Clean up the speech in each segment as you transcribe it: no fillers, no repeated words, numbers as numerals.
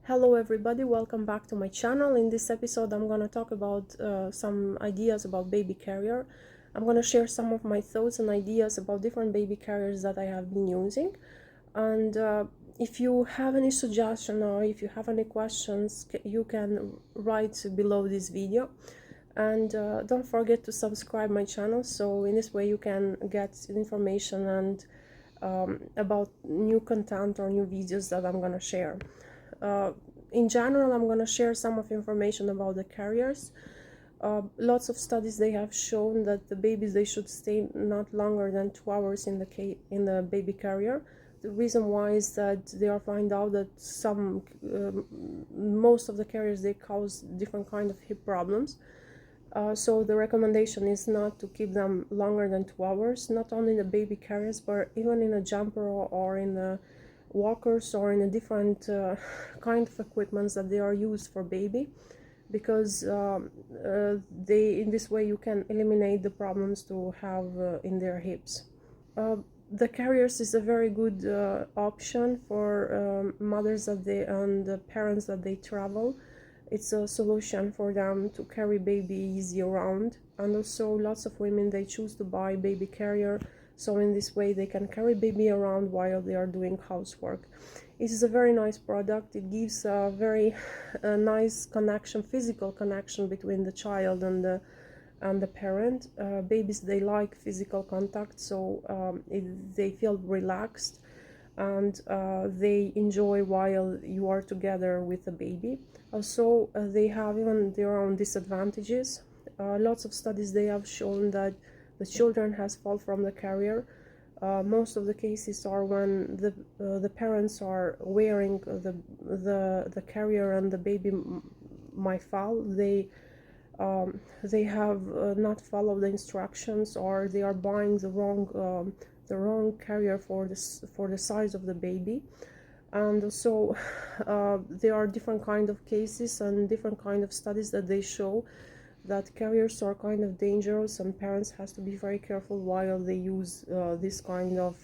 Hello everybody, welcome back to my channel. In this episode I'm going to talk about some ideas about baby carrier. I'm going to share some of my thoughts and ideas about different baby carriers that I have been using. And if you have any suggestion or if you have any questions, you can write below this video. And don't forget to subscribe my channel, so in this way you can get information and about new content or new videos that I'm going to share. In general, I'm going to share some of information about the carriers. Lots of studies they have shown that the babies they should stay not longer than 2 hours in the baby carrier. The reason why is that they are find out that most of the carriers they cause different kind of hip problems. So the recommendation is not to keep them longer than 2 hours, not only in the baby carriers, but even in a jumper or in the walkers or in a different kind of equipments that they are used for baby, because in this way you can eliminate the problems to have in their hips. The carriers is a very good option for mothers and the parents that they travel. It's a solution for them to carry baby easy around, and also lots of women they choose to buy baby carrier, so in this way they can carry baby around while they are doing housework. It is a very nice product. It gives a very nice connection, physical connection between the child and the parent. Babies they like physical contact, so they feel relaxed and they enjoy while you are together with the baby. Also, they have even their own disadvantages. Lots of studies they have shown that the children has fall from the carrier. Most of the cases are when the parents are wearing the carrier and the baby might fall. They have not followed the instructions, or they are buying the wrong carrier for the size of the baby. And so there are different kind of cases and different kind of studies that they show that carriers are kind of dangerous, and parents has to be very careful while they use this kind of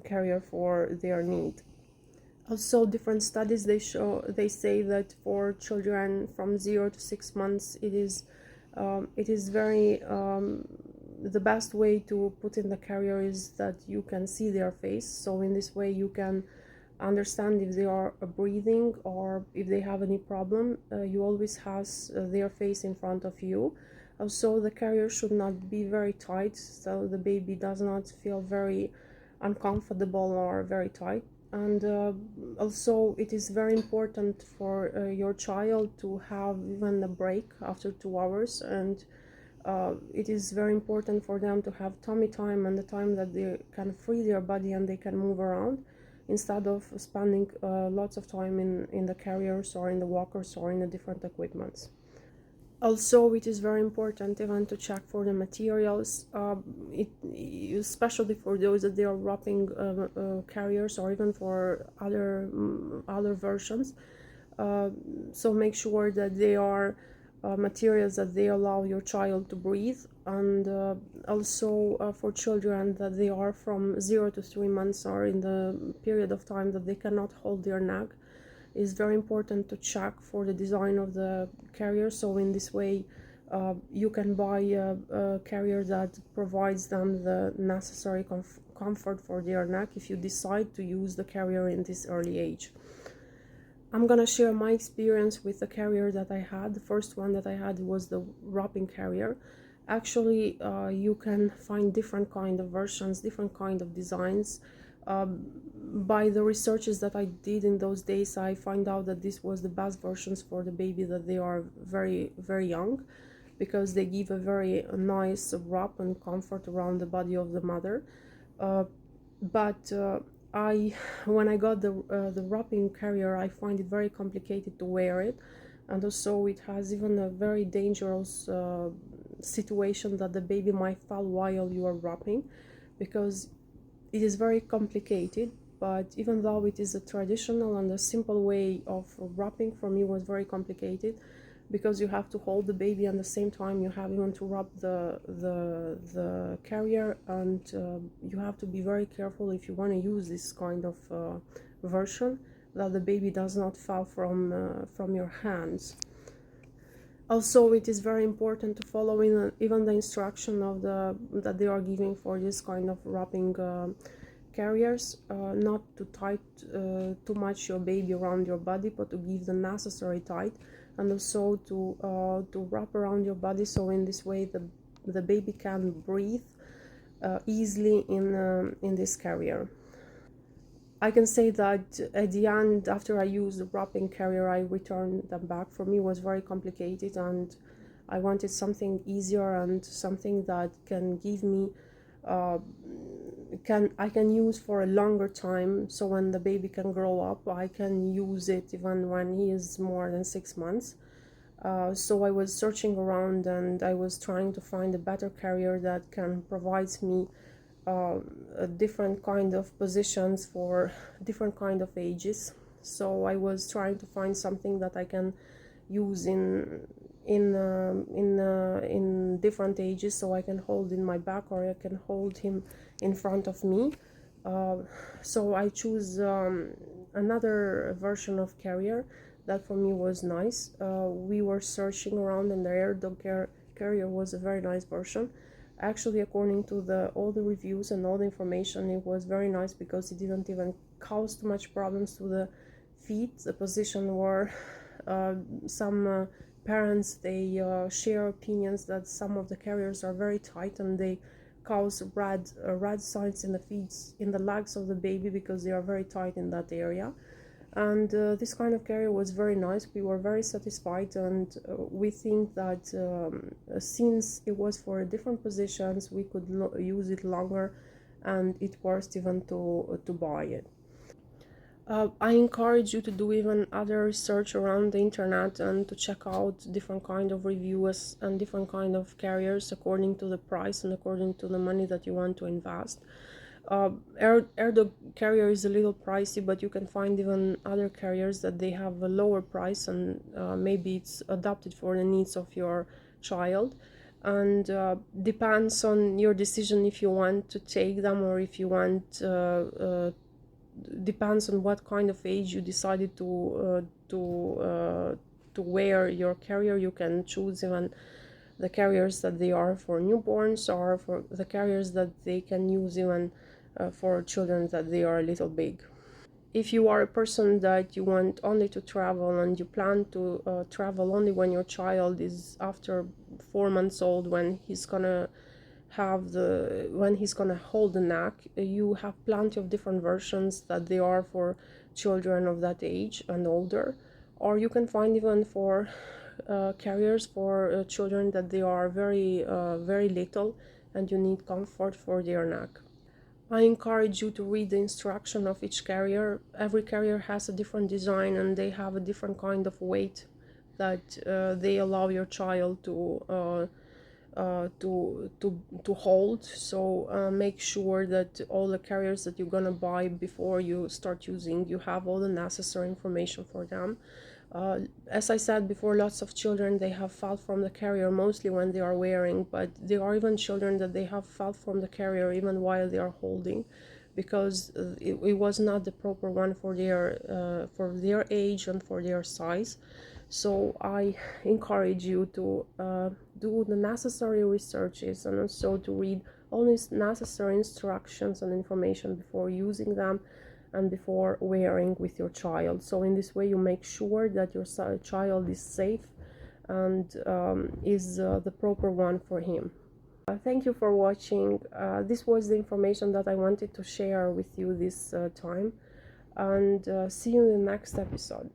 carrier for their need. Also, different studies they say that for children from 0 to 6 months it is very the best way to put in the carrier is that you can see their face, so in this way you can understand if they are breathing or if they have any problem. You always have their face in front of you. Also, the carrier should not be very tight, so the baby does not feel very uncomfortable or very tight. And also it is very important for your child to have even a break after 2 hours, and it is very important for them to have tummy time and the time that they can free their body and they can move around, instead of spending lots of time in the carriers or in the walkers or in the different equipments. Also, it is very important even to check for the materials, especially for those that they are wrapping carriers, or even for other versions. So make sure that they are materials that they allow your child to breathe, and also for children that they are from 0 to 3 months, or in the period of time that they cannot hold their neck. It's very important to check for the design of the carrier, so in this way you can buy a carrier that provides them the necessary comfort for their neck if you decide to use the carrier in this early age. I'm gonna share my experience with the carrier that I had. The first one that I had was the wrapping carrier. Actually, you can find different kind of versions, different kind of designs. By the researches that I did in those days, I find out that this was the best versions for the baby that they are very, very young, because they give a very nice wrap and comfort around the body of the mother. But when I got the wrapping carrier, I find it very complicated to wear it, and also it has even a very dangerous situation that the baby might fall while you are wrapping, because it is very complicated. But even though it is a traditional and a simple way of wrapping, for me was very complicated, because you have to hold the baby and at the same time you have even to wrap the carrier, and you have to be very careful if you want to use this kind of version, that the baby does not fall from your hands. Also, it is very important to follow even the instruction of that they are giving for this kind of wrapping carriers, not to tight too much your baby around your body, but to give the necessary tight, and also to wrap around your body, so in this way the baby can breathe easily in this carrier. I can say that at the end, after I used the wrapping carrier, I returned them back. For me, it was very complicated, and I wanted something easier and something that can give me, uh, I can use for a longer time. So when the baby can grow up, I can use it even when he is more than 6 months. So I was searching around and I was trying to find a better carrier that can provide me a different kind of positions for different kind of ages. So I was trying to find something that I can use in different ages, so I can hold in my back or I can hold him in front of me. uh, so I choose another version of carrier that for me was nice. We were searching around and the air dog carrier was a very nice version. Actually, according to all the reviews and all the information, it was very nice because it didn't even cause too much problems to the feet. The position were uh, some parents, they share opinions that some of the carriers are very tight and they cause red signs in the feet, in the legs of the baby, because they are very tight in that area. And this kind of carrier was very nice. We were very satisfied, and we think that since it was for different positions, we could use it longer, and it worth even to buy it. I encourage you to do even other research around the internet and to check out different kind of reviews and different kind of carriers according to the price and according to the money that you want to invest. AirDog carrier is a little pricey, but you can find even other carriers that they have a lower price, and maybe it's adapted for the needs of your child. And depends on your decision if you want to take them or if you want depends on what kind of age you decided to wear your carrier. You can choose even the carriers that they are for newborns or for the carriers that they can use even for children that they are a little big. If you are a person that you want only to travel and you plan to travel only when your child is after 4 months old, when he's gonna hold the neck, you have plenty of different versions that they are for children of that age and older. Or you can find even for carriers for children that they are very little and you need comfort for their neck. I encourage you to read the instruction of each carrier. Every carrier has a different design and they have a different kind of weight that they allow your child to hold. So make sure that all the carriers that you're gonna buy before you start using, you have all the necessary information for them. As I said before, lots of children, they have fell from the carrier mostly when they are wearing, but there are even children that they have fell from the carrier even while they are holding, because it was not the proper one for their age and for their size. So I encourage you to do the necessary researches and also to read all these necessary instructions and information before using them and before wearing with your child. So in this way you make sure that your child is safe and is the proper one for him. Thank you for watching. This was the information that I wanted to share with you this time, and see you in the next episode.